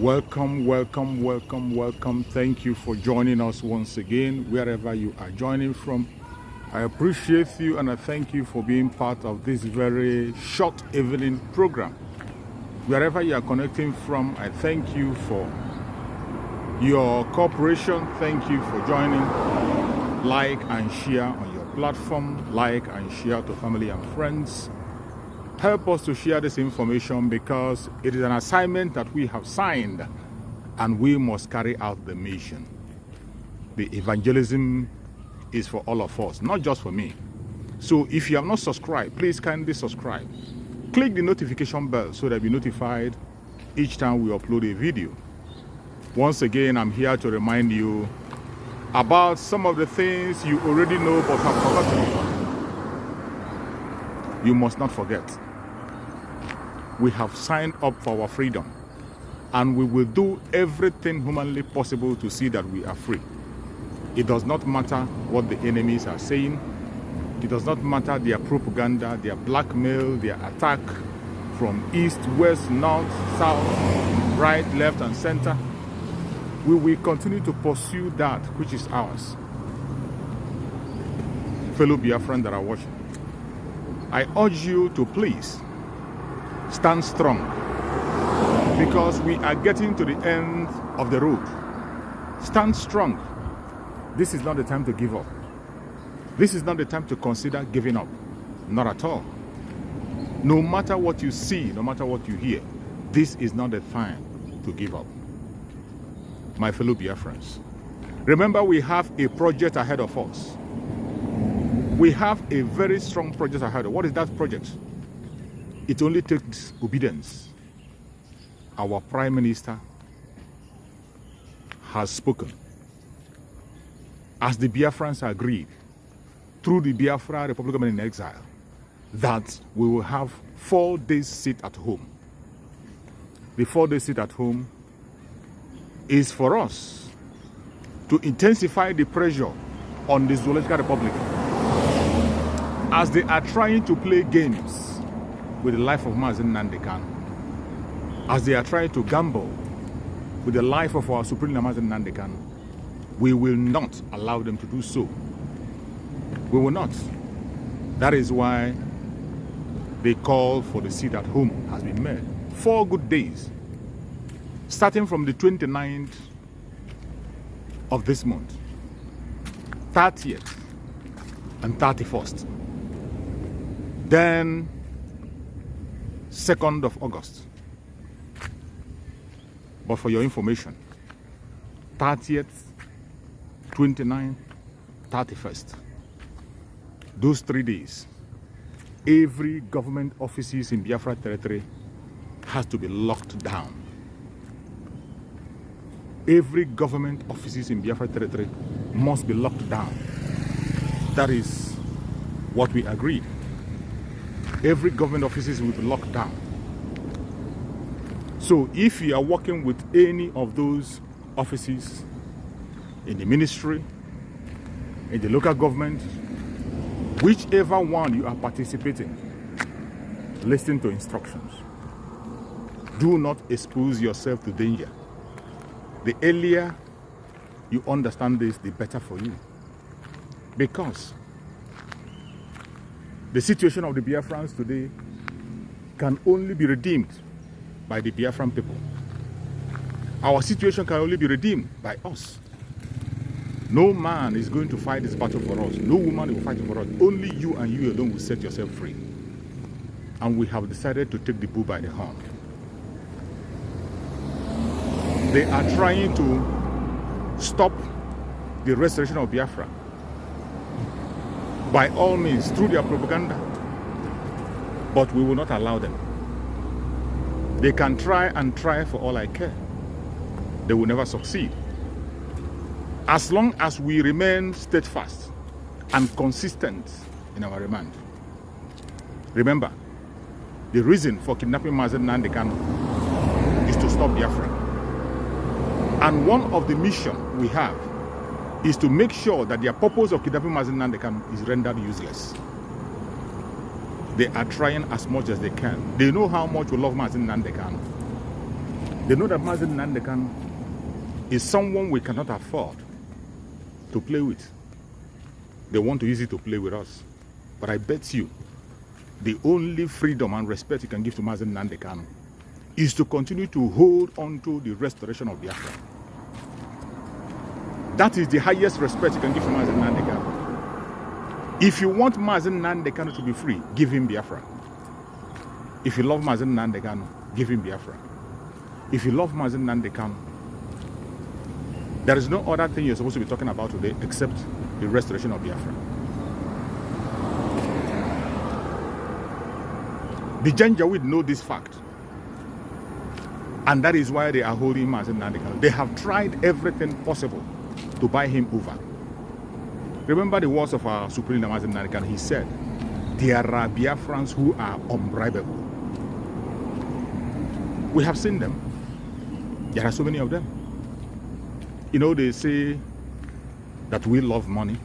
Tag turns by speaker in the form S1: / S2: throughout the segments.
S1: Welcome, welcome, welcome, welcome. Thank you for joining us once again, wherever you are joining from. I appreciate you and I thank you for being part of this very short evening program. Wherever you are connecting from, I thank you for your cooperation. Thank you for joining. Like and share on your platform. Like and share to family and friends. Help us to share this information because it is an assignment that we have signed and we must carry out the mission. The evangelism is for all of us, not just for me. So if you have not subscribed, please kindly subscribe. Click the notification bell so that you'll be notified each time we upload a video. Once again, I'm here to remind you about some of the things you already know but have forgotten. You must not forget. We have signed up for our freedom, and we will do everything humanly possible to see that we are free. It does not matter what the enemies are saying. It does not matter their propaganda, their blackmail, their attack from east, west, north, south, right, left, and center. We will continue to pursue that which is ours. Fellow Biafran that are watching, I urge you to please stand strong, because we are getting to the end of the road. Stand strong. This is not the time to give up. This is not the time to consider giving up. Not at all. No matter what you see, no matter what you hear, this is not the time to give up. My fellow Biafrans, remember we have a project ahead of us. We have a very strong project ahead of us. What is that project? It only takes obedience. Our Prime Minister has spoken. As the Biafrans agreed, through the Biafra Republic Government in Exile, that we will have 4 days sit at home. The 4 days sit at home is for us to intensify the pressure on the Zoological Republic as they are trying to play games with the life of Mazen Nnamdi Kanu, as they are trying to gamble with the life of our Supreme Leader Mazen Nnamdi Kanu. We will not allow them to do so. We will not. That is why the call for the sit at home has been made. 4 good days, starting from the 29th of this month, 30th and 31st. Then 2nd of August. But for your information, 30th, 29th, 31st. Those 3 days, every government offices in Biafra territory has to be locked down. Every government offices in Biafra territory must be locked down. That is what we agreed. Every government offices will be locked down. So if you are working with any of those offices in the ministry, in the local government, whichever one you are participating, listen to instructions. Do not expose yourself to danger. The earlier you understand this, the better for you. Because the situation of the Biafrans today can only be redeemed by the Biafran people. Our situation can only be redeemed by us. No man is going to fight this battle for us. No woman will fight it for us. Only you and you alone will set yourself free. And we have decided to take the bull by the horn. They are trying to stop the restoration of Biafra by all means through their propaganda, but we will not allow them. They can try and try for all I care. They will never succeed. As long as we remain steadfast and consistent in our remand. Remember, the reason for kidnapping Mazen Nnamdi Kanu is to stop Biafra. And one of the missions we have is to make sure that their purpose of kidnapping Mazen Nnamdi Kanu is rendered useless. They are trying as much as they can. They know how much we love Mazen Nnamdi Kanu. They know that Mazen Nandekan is someone we cannot afford to play with. They want to use it to play with us. But I bet you, the only freedom and respect you can give to Mazen Nandekan is to continue to hold on to the restoration of Biafra. That is the highest respect you can give to Mazen Nandekan. If you want Mazen Nandekan to be free, give him Biafra. If you love Mazen Nandekan, give him Biafra. If you love Mazen Nandekan, there is no other thing you're supposed to be talking about today except the restoration of Biafra. The Janjaweed know this fact. And that is why they are holding Mazen Nandekan. They have tried everything possible to buy him over. Remember the words of our Supreme Mazen Nandekan. He said, there are Biafrans who are unbribable. We have seen them. There are so many of them. You know, they say that we love money.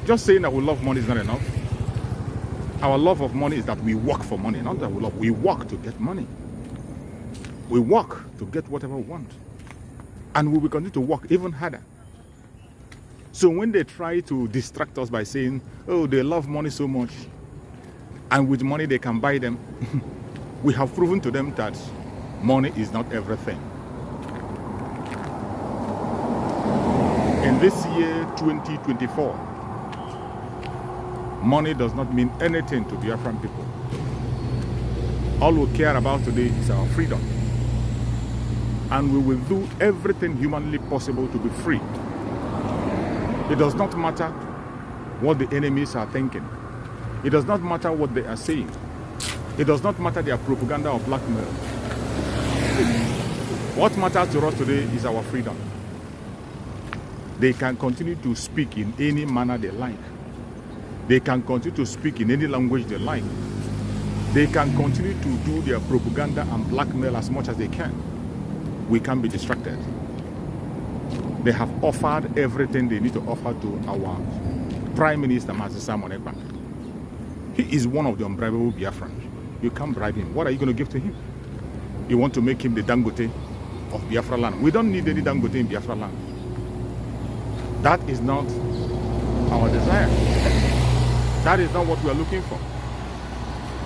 S1: Just saying that we love money is not enough. Our love of money is that we work for money, not that we love. We work to get money. We work to get whatever we want. And we will continue to work even harder. So when they try to distract us by saying, oh, they love money so much, and with money they can buy them, we have proven to them that money is not everything. In this year, 2024, money does not mean anything to Biafran people. All we care about today is our freedom. And we will do everything humanly possible to be free. It does not matter what the enemies are thinking. It does not matter what they are saying. It does not matter their propaganda or blackmail. What matters to us today is our freedom. They can continue to speak in any manner they like. They can continue to speak in any language they like. They can continue to do their propaganda and blackmail as much as they can. We can't be distracted. They have offered everything they need to offer to our Prime Minister, Master Simon Ekpa. He is one of the unbribable Biafrans. You can't bribe him. What are you going to give to him? You want to make him the Dangote of Biafra land. We don't need any Dangote in Biafra land. That is not our desire. That is not what we are looking for.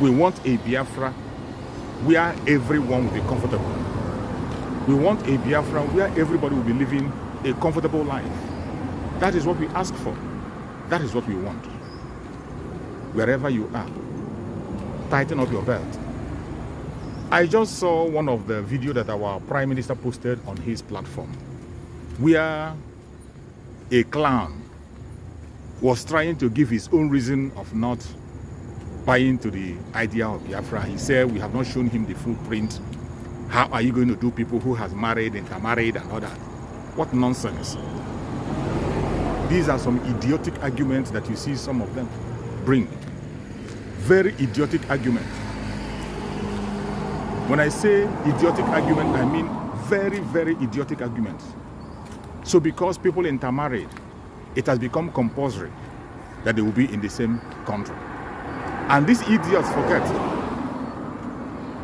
S1: We want a Biafra where everyone will be comfortable. We want a Biafra where everybody will be living a comfortable life. That is what we ask for. That is what we want. Wherever you are, tighten up your belt. I just saw one of the videos that our Prime Minister posted on his platform, where a clown was trying to give his own reason of not buying to the idea of Biafra. He said, we have not shown him the footprint. How are you going to do people who has married, intermarried and all that? What nonsense. These are some idiotic arguments that you see some of them bring. Very idiotic argument. When I say idiotic argument, I mean very, very idiotic arguments. So because people intermarried, it has become compulsory that they will be in the same country. And these idiots forget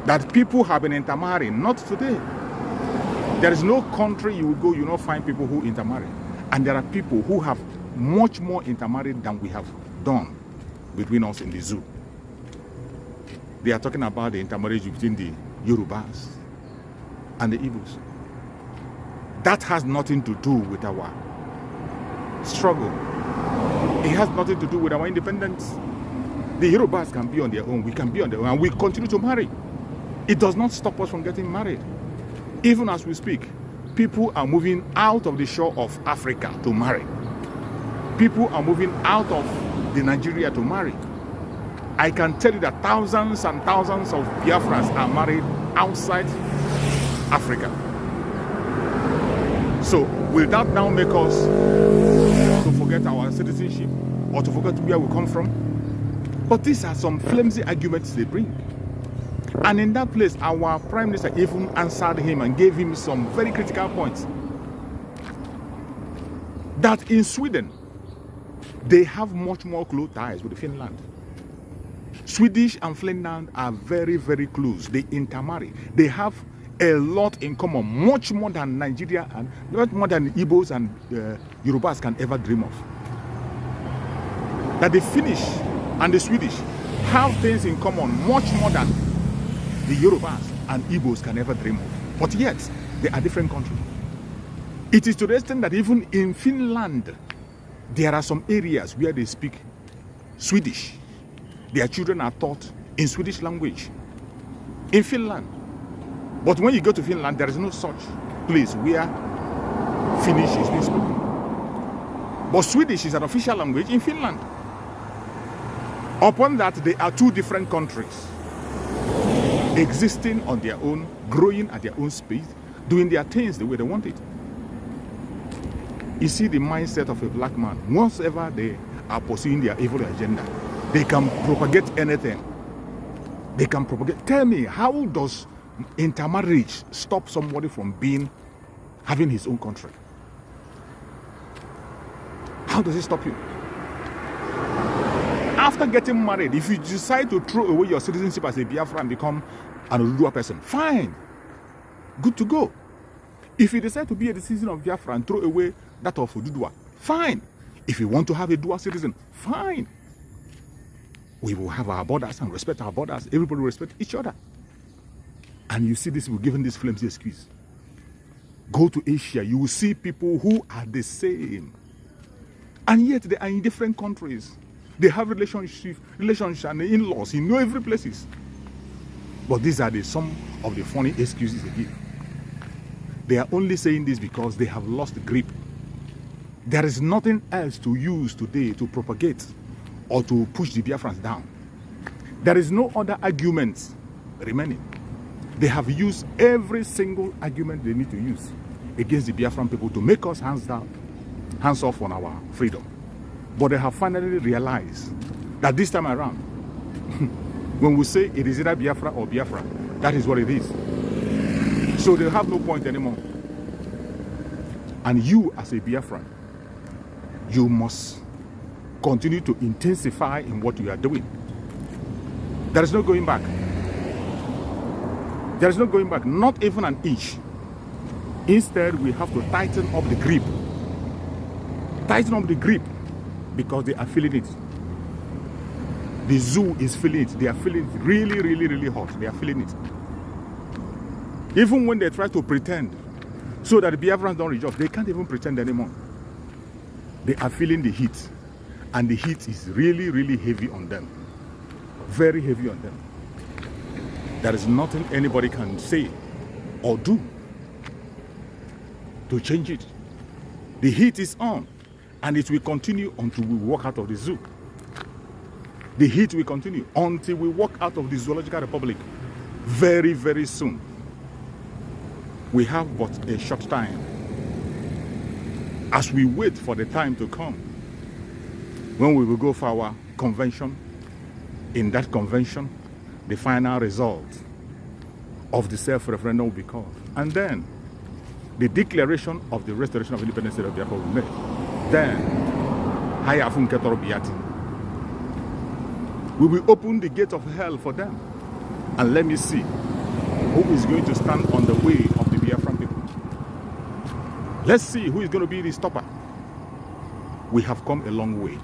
S1: that people have been intermarrying, not today. There is no country you will go, you will not find people who intermarry. And there are people who have much more intermarried than we have done between us in the zoo. They are talking about the intermarriage between the Yorubas and the Igbos. That has nothing to do with our struggle. It has nothing to do with our independence. The Yorubas can be on their own, we can be on their own, and we continue to marry. It does not stop us from getting married. Even as we speak, people are moving out of the shore of Africa to marry. People are moving out of the Nigeria to marry. I can tell you that thousands and thousands of Biafrans are married outside Africa. So will that now make us to forget our citizenship or to forget where we come from? But these are some flimsy arguments they bring. And in that place, our Prime Minister even answered him and gave him some very critical points. That in Sweden, they have much more close ties with Finland. Swedish and Finland are very, very close. They intermarry. They have a lot in common, much more than Nigeria and much more than Igbos and Yorubas can ever dream of. That the Finnish and the Swedish have things in common much more than the Yorubas and Igbos can ever dream of. But yet, they are different countries. It is to the extent that even in Finland, there are some areas where they speak Swedish. Their children are taught in Swedish language in Finland. But when you go to Finland, there is no such place where Finnish is being spoken. But Swedish is an official language in Finland. Upon that, they are two different countries, existing on their own, growing at their own speed, doing their things the way they want it. You see the mindset of a black man. Once ever they are pursuing their evil agenda, they can propagate anything. They can propagate. Tell me, how does intermarriage stop somebody from having his own country? How does it stop you? After getting married, if you decide to throw away your citizenship as a Biafra and become an Oduduwa person, fine, good to go. If you decide to be a citizen of Biafra and throw away that of Oduduwa, fine. If you want to have a dual citizen, fine. We will have our borders and respect our borders. Everybody will respect each other. And you see this, we're given this flimsy excuse. Go to Asia, you will see people who are the same. And yet they are in different countries. They have relationship and in-laws in every places. But these are some of the funny excuses they give. They are only saying this because they have lost the grip. There is nothing else to use today to propagate or to push the Biafrans down. There is no other arguments remaining. They have used every single argument they need to use against the Biafran people to make us hands off on our freedom. But they have finally realized that this time around, when we say it is either Biafra or Biafra, that is what it is. So they have no point anymore. And you, as a Biafran, you must continue to intensify in what you are doing. There is no going back. There is no going back, not even an inch. Instead, we have to tighten up the grip. Tighten up the grip because they are feeling it. The zoo is feeling it. They are feeling it really, really, really hot. They are feeling it. Even when they try to pretend so that the Biafrans don't rejoice, they can't even pretend anymore. They are feeling the heat. And the heat is really, really heavy on them. Very heavy on them. There is nothing anybody can say or do to change it. The heat is on, and it will continue until we walk out of the zoo. The heat will continue until we walk out of the Zoological Republic very, very soon. We have but a short time. As we wait for the time to come, when we will go for our convention, in that convention, the final result of the self-referendum will be called. And then, the declaration of the restoration of independence state of Biafra will be made. Then, we will open the gate of hell for them. And let me see who is going to stand on the way of the Biafran people. Let's see who is going to be the stopper. We have come a long way.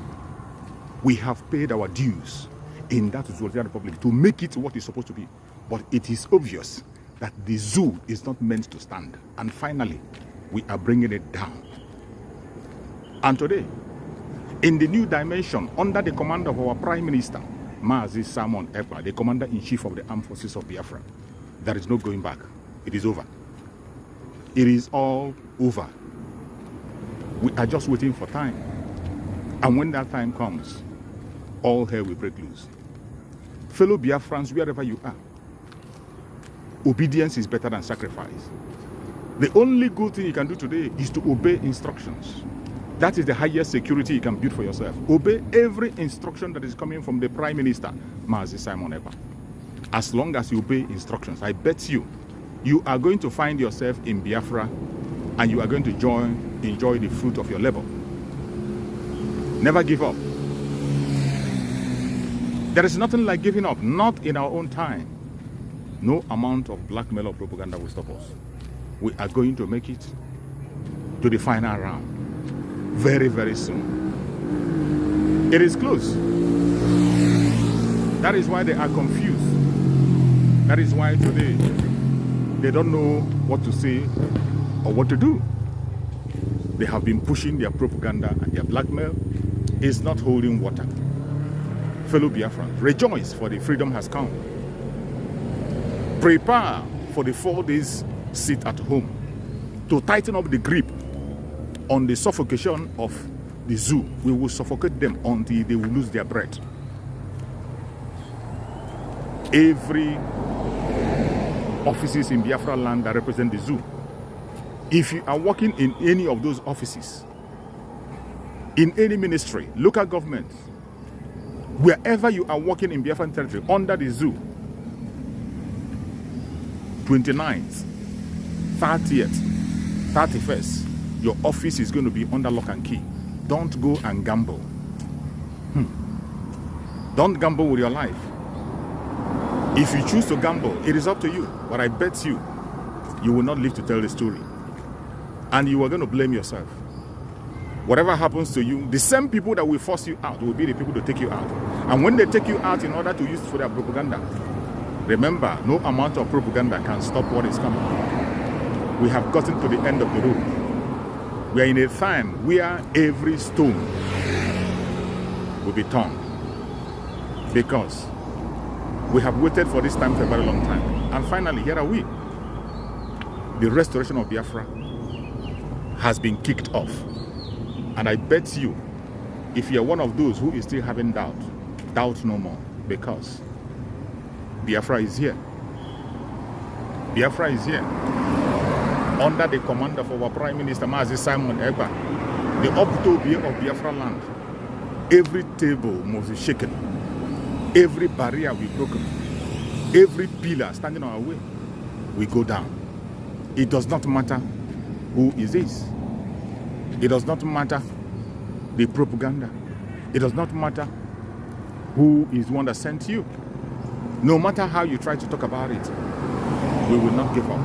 S1: We have paid our dues in that Zoological Republic to make it what it's supposed to be. But it is obvious that the zoo is not meant to stand. And finally, we are bringing it down. And today, in the new dimension, under the command of our Prime Minister, Mazi Simon Ekpa, the Commander-in-Chief of the Armed Forces of Biafra, there is no going back. It is over. It is all over. We are just waiting for time. And when that time comes, all hell will break loose. Fellow Biafrans, wherever you are, obedience is better than sacrifice. The only good thing you can do today is to obey instructions. That is the highest security you can build for yourself. Obey every instruction that is coming from the Prime Minister, Mazi Simon Ekpa. As long as you obey instructions, I bet you are going to find yourself in Biafra and you are going to enjoy the fruit of your labor. Never give up. There is nothing like giving up, not in our own time. No amount of blackmail or propaganda will stop us. We are going to make it to the final round very, very soon. It is close. That is why they are confused. That is why today they don't know what to say or what to do. They have been pushing their propaganda and their blackmail is not holding water. Fellow Biafrans, rejoice, for the freedom has come. Prepare for the 4 days sit at home to tighten up the grip on the suffocation of the zoo. We will suffocate them until they will lose their breath. Every offices in Biafra land that represent the zoo, if you are working in any of those offices, in any ministry, local government, wherever you are working in Biafran territory under the zoo, 29th, 30th, 31st, your office is going to be under lock and key. Don't go and gamble. Don't gamble with your life. If you choose to gamble, it is up to you. But I bet you, you will not live to tell the story. And you are going to blame yourself. Whatever happens to you, the same people that will force you out will be the people to take you out. And when they take you out in order to use it for their propaganda, remember, no amount of propaganda can stop what is coming. We have gotten to the end of the road. We are in a time where every stone will be turned. Because we have waited for this time for a very long time. And finally, here are we. The restoration of Biafra has been kicked off. And I bet you, if you're one of those who is still having doubt, doubt no more. Because Biafra is here. Biafra is here. Under the command of our Prime Minister, Mazi Simon Egba, the Optobia of Biafra land, every table must be shaken. Every barrier we broken. Every pillar standing on our way, we go down. It does not matter who is this. It does not matter the propaganda. It does not matter who is the one that sent you. No matter how you try to talk about it, we will not give up.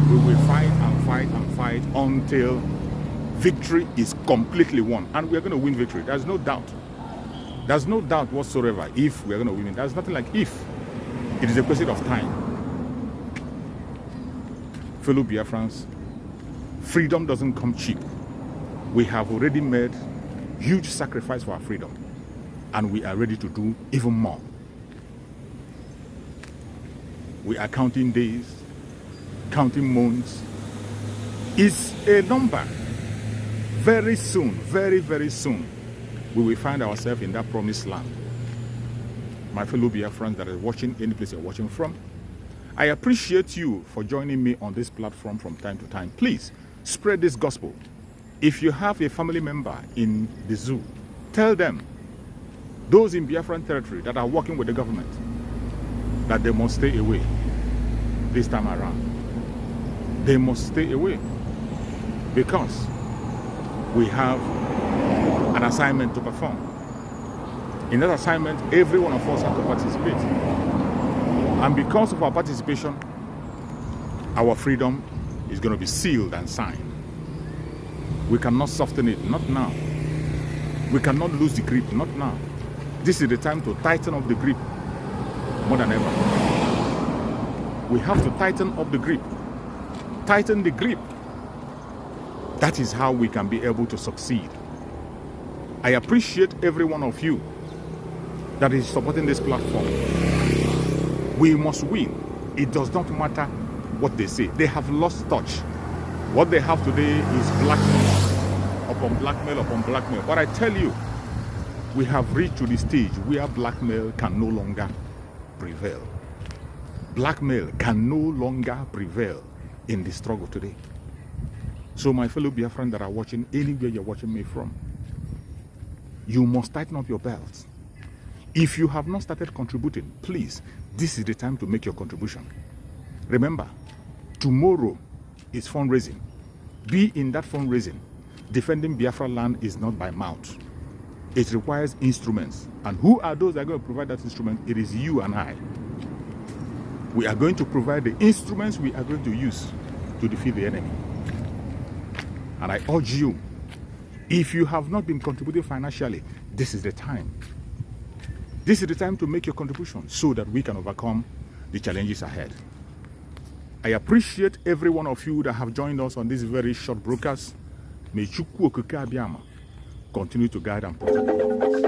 S1: We will fight and fight and fight until victory is completely won. And we are going to win victory. There's no doubt. There's no doubt whatsoever if we are going to win. There's nothing like if. It is a question of time. Fellow Biafrans, freedom doesn't come cheap. We have already made huge sacrifice for our freedom. And we are ready to do even more. We are counting days, counting months. It's a number. Very soon, very, very soon, we will find ourselves in that promised land. My fellow Biafrans that are watching, any place you're watching from, I appreciate you for joining me on this platform from time to time. Please spread this gospel. If you have a family member in the zoo, tell them, those in Biafran territory that are working with the government, that they must stay away this time around. They must stay away because we have an assignment to perform. In that assignment, every one of us has to participate. And because of our participation, our freedom is going to be sealed and signed. We cannot soften it, not now. We cannot lose the grip, not now. This is the time to tighten up the grip more than ever. We have to tighten up the grip. Tighten the grip. That is how we can be able to succeed. I appreciate every one of you that is supporting this platform. We must win. It does not matter what they say. They have lost touch. What they have today is blackmail upon blackmail upon blackmail. But I tell you, we have reached to the stage where blackmail can no longer prevail. Blackmail can no longer prevail in the struggle today. So my fellow Biafran that are watching, anywhere you're watching me from, you must tighten up your belts. If you have not started contributing, please, this is the time to make your contribution. Remember, tomorrow is fundraising. Be in that fundraising. Defending Biafra land is not by mouth. It requires instruments. And who are those that are going to provide that instrument? It is you and I. We are going to provide the instruments we are going to use to defeat the enemy. And I urge you, if you have not been contributing financially, this is the time. This is the time to make your contribution so that we can overcome the challenges ahead. I appreciate every one of you that have joined us on this very short broadcast. May Chukwu Okike Abiyama continue to guide and protect us.